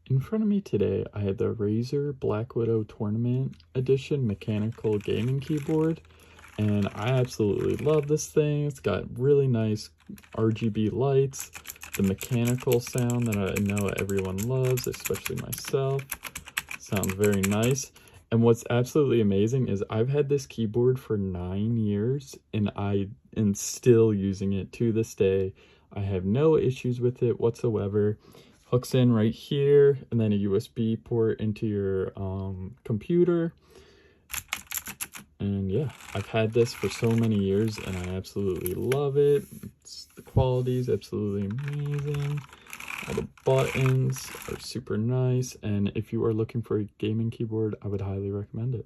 In front of me today, I had the Razer BlackWidow Tournament Edition mechanical gaming keyboard, and I absolutely love this thing. It's got really nice RGB lights, the mechanical sound that I know everyone loves, especially myself. Sounds very nice. And what's absolutely amazing is I've had this keyboard for 9 years, and I am still using it to this day. I have no issues with it whatsoever. Hooks in right here, and then a USB port into your computer. And yeah, I've had this for so many years and I absolutely love it. The quality is absolutely amazing. All the buttons are super nice, and if you are looking for a gaming keyboard, I would highly recommend it.